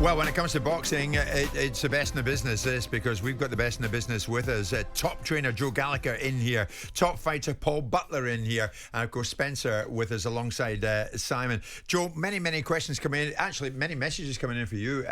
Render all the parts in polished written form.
Well, when it comes to boxing, it's the best in the business, this, because we've got the best in the business with us. Top trainer Joe Gallagher in here, top fighter Paul Butler in here, and of course Spencer with us alongside Simon. Joe, many questions coming in. Actually, many messages coming in for you,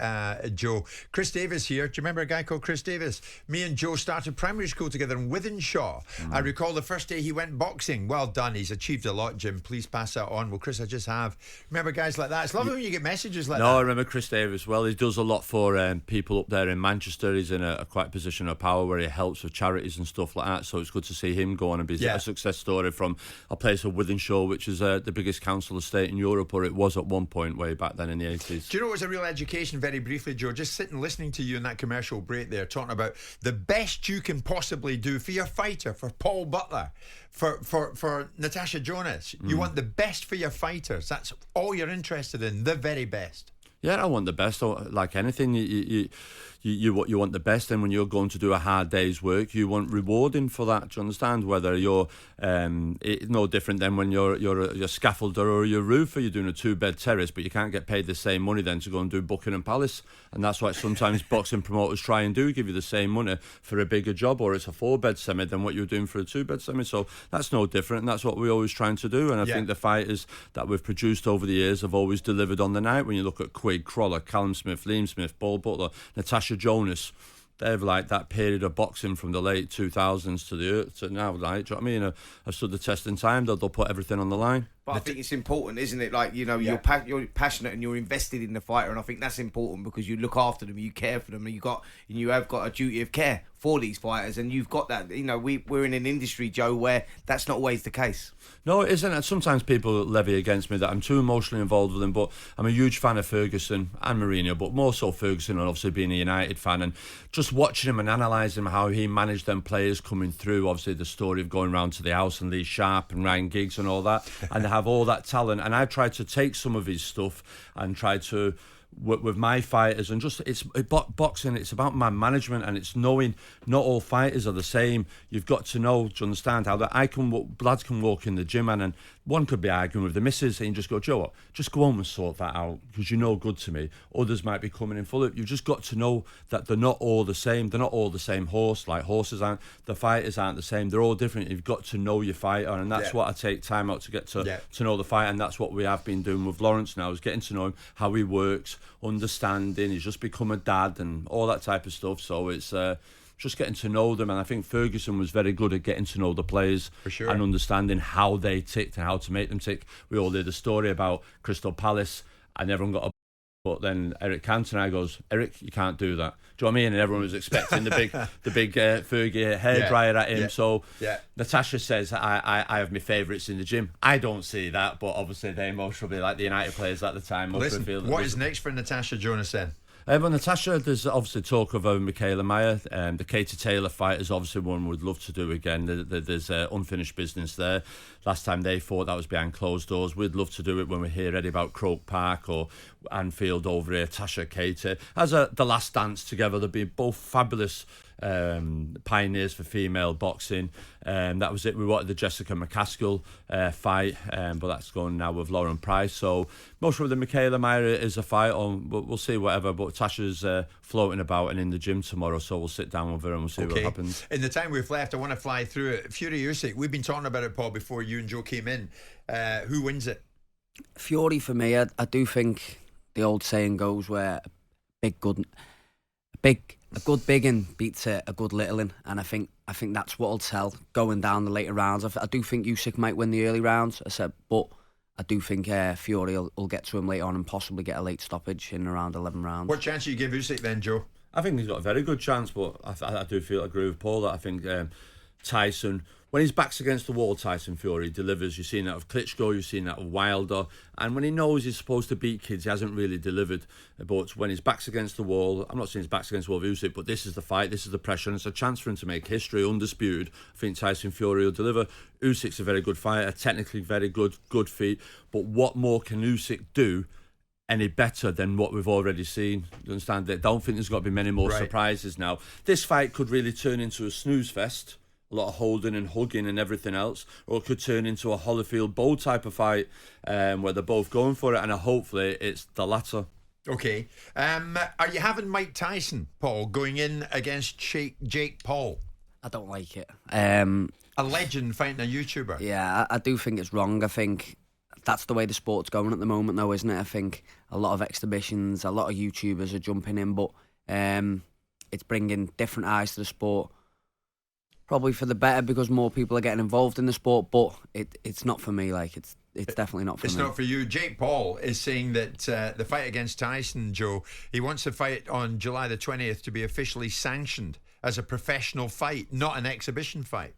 Joe. Chris Davis here. Do you remember a guy called Chris Davis? Me and Joe started primary school together in Wythenshawe. I recall the first day he went boxing. Well done. He's achieved a lot, Jim. Please pass that on. Well, Chris, I just have. Remember guys like that? It's lovely when you get messages like that. No, I remember Chris Davis well. He does a lot for people up there in Manchester. He's in a quite position of power where he helps with charities and stuff like that. So it's good to see him go on and be a success story from a place of Wythenshawe, which is the biggest council estate in Europe, or it was at one point way back then in the 80s. Do you know it was a real education, very briefly, Joe? Just sitting listening to you in that commercial break there, talking about the best you can possibly do for your fighter, for Paul Butler, for Natasha Jonas. You want the best for your fighters. That's all you're interested in, the very best. Yeah, I want the best. Like anything, you want the best, and when you're going to do a hard day's work, you want rewarding for that. Do you understand? Whether you're no different than when you're a scaffolder or you're a roofer, you're doing a 2-bed terrace, but you can't get paid the same money then to go and do Buckingham Palace, and that's what sometimes boxing promoters try and do, give you the same money for a bigger job, or it's a 4-bed semi than what you're doing for a 2-bed semi. So that's no different, and that's what we're always trying to do. And I think the fighters that we've produced over the years have always delivered on the night. When you look at Quigg, Crawler, Callum Smith, Liam Smith, Paul Butler, Natasha Jonas, they've like that period of boxing from the late 2000s to now, like, do you know what I mean? I've stood the test in time. They'll put everything on the line. But I think it's important, isn't it? Like, you know, you're passionate and you're invested in the fighter, and I think that's important because you look after them, you care for them, and you have got a duty of care for these fighters, and you've got that. You know, we're in an industry, Joe, where that's not always the case. No, it isn't. And sometimes people levy against me that I'm too emotionally involved with them, but I'm a huge fan of Ferguson and Mourinho, but more so Ferguson, and obviously being a United fan, and just watching him and analysing how he managed them players coming through. Obviously, the story of going round to the house and Lee Sharp and Ryan Giggs and all that, and they have all that talent. And I tried to take some of his stuff and try to with my fighters, and just boxing, it's about man management, and it's knowing not all fighters are the same. You've got to know, to understand how that lads can walk in the gym and one could be arguing with the missus, and you just go, Joe, what? Just go home and sort that out because you're no good to me. Others might be coming in full of. You've just got to know that they're not all the same. They're not all the same horse. Like horses aren't. The fighters aren't the same. They're all different. You've got to know your fighter, and that's what I take time out to get to know the fighter, and that's what we have been doing with Lawrence now, is getting to know him, how he works, understanding. He's just become a dad and all that type of stuff. So it's just getting to know them, and I think Ferguson was very good at getting to know the players and understanding how they ticked and how to make them tick. We all did a story about Crystal Palace and everyone got a but then Eric Cantona goes, Eric, you can't do that. Do you know what I mean? And everyone was expecting the big Fergie hairdryer at him. So Natasha says, I have my favourites in the gym. I don't see that, but obviously they most probably like the United players at the time. Listen, what is next for Natasha Jonas then? Well, Natasha, there's obviously talk of Michaela Mayer. The Katie Taylor fight is obviously one we'd love to do again. There's unfinished business there. Last time they fought, that was behind closed doors. We'd love to do it when we hear Eddie about Croke Park or Anfield over here. Tasha, Katie. As the last dance together, they'd be both fabulous pioneers for female boxing. That was it. We wanted the Jessica McCaskill fight, but that's going now with Lauren Price. So most of the Michaela Mayer is a fight on, but we'll see whatever. But Tasha's floating about and in the gym tomorrow, so we'll sit down with her and we'll see what happens. In the time we've left, I want to fly through it. Fury Usyk, we've been talking about it, Paul, before you and Joe came in. Who wins it? Fury for me. I do think the old saying goes where a good big in beats a good little in, and I think that's what'll tell going down the later rounds. I do think Usyk might win the early rounds, but I do think Fury will get to him later on and possibly get a late stoppage in around 11 rounds. What chance do you give Usyk then, Joe? I think he's got a very good chance, but I do agree with Paul that I think Tyson, when his back's against the wall, Tyson Fury delivers. You've seen that of Klitschko, you've seen that of Wilder, and when he knows he's supposed to beat kids, he hasn't really delivered. But when his back's against the wall, I'm not saying his back's against the wall of Usyk, but this is the fight, this is the pressure, and it's a chance for him to make history, undisputed. I think Tyson Fury will deliver. Usyk's a very good fighter, technically very good feet, but what more can Usyk do any better than what we've already seen? You understand? I don't think there's got to be many more surprises now. This fight could really turn into a snooze fest, a lot of holding and hugging and everything else, or it could turn into a Holyfield Bowl type of fight where they're both going for it, and hopefully it's the latter. Okay. Are you having Mike Tyson, Paul, going in against Jake Paul? I don't like it. A legend fighting a YouTuber. Yeah, I do think it's wrong. I think that's the way the sport's going at the moment, though, isn't it? I think a lot of exhibitions, a lot of YouTubers are jumping in, but it's bringing different eyes to the sport. Probably for the better because more people are getting involved in the sport, but it's not for me. Like it's definitely not for me. It's not for you. Jake Paul is saying that the fight against Tyson, Joe, he wants the fight on July the 20th to be officially sanctioned as a professional fight, not an exhibition fight.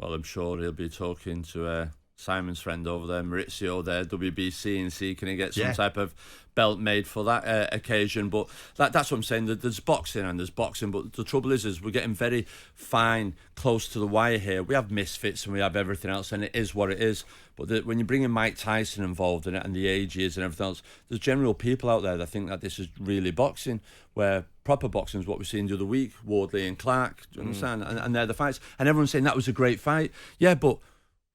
Well, I'm sure he'll be talking to Simon's friend over there, Maurizio, there, WBC, and see can he get some type of belt made for that occasion. But that's what I'm saying. There's boxing and there's boxing, but the trouble is we're getting very fine, close to the wire here. We have misfits and we have everything else, and it is what it is. But when you bring in Mike Tyson involved in it and the ages and everything else, there's general people out there that think that this is really boxing, where proper boxing is what we've seen the other week, Wardley and Clark, do you understand? And they're the fights. And everyone's saying that was a great fight. Yeah, but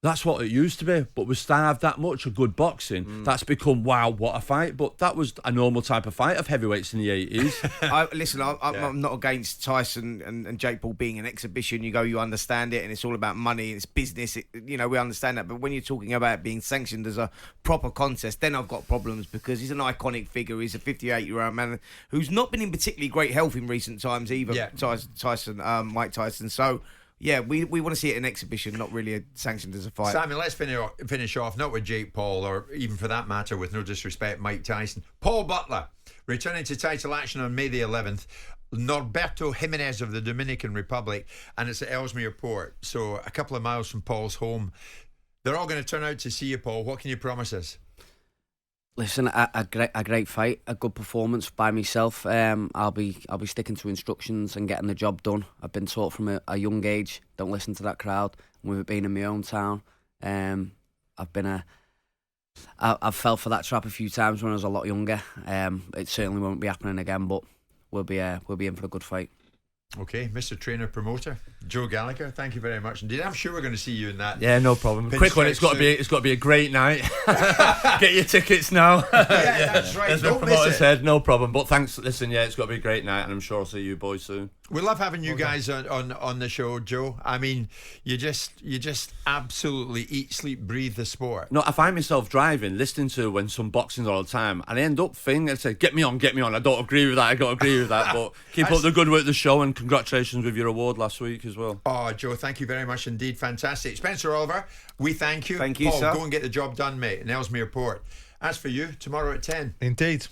that's what it used to be, but we starved that much of good boxing. That's become, wow, what a fight. But that was a normal type of fight of heavyweights in the 80s. I'm not against Tyson and Jake Paul being an exhibition. You understand it, and it's all about money, and it's business. We understand that. But when you're talking about being sanctioned as a proper contest, then I've got problems because he's an iconic figure. He's a 58-year-old man who's not been in particularly great health in recent times either, Mike Tyson. So... yeah, we want to see it in exhibition, not really sanctioned as a fight. Simon, let's finish off, not with Jake Paul, or even for that matter, with no disrespect, Mike Tyson. Paul Butler, returning to title action on May the 11th. Norberto Jimenez of the Dominican Republic, and it's at Ellesmere Port, so a couple of miles from Paul's home. They're all going to turn out to see you, Paul. What can you promise us? Listen, a great fight, a good performance by myself. I'll be sticking to instructions and getting the job done. I've been taught from a young age, don't listen to that crowd. With it being in my own town, I've fell for that trap a few times when I was a lot younger. It certainly won't be happening again, but we'll be in for a good fight. Okay, Mr. Trainer Promoter Joe Gallagher, thank you very much indeed. I'm sure we're going to see you in that. Yeah, no problem. Quick one. It's got to be a great night. Get your tickets now. Yeah, that's right. As the promoter said, no problem. But thanks. Listen, yeah, it's got to be a great night, and I'm sure I'll see you boys soon. We love having you guys on the show, Joe. I mean, you just absolutely eat, sleep, breathe the sport. No, I find myself driving, listening to when some boxing's all the time, and I end up thinking, I say, get me on. I don't agree with that. But keep up the good work of the show, and congratulations with your award last week as well. Oh, Joe, thank you very much indeed. Fantastic. Spencer Oliver, we thank you. Thank you, Paul, sir. go and get the job done, mate, in Ellesmere Port. As for you, tomorrow at 10. Indeed.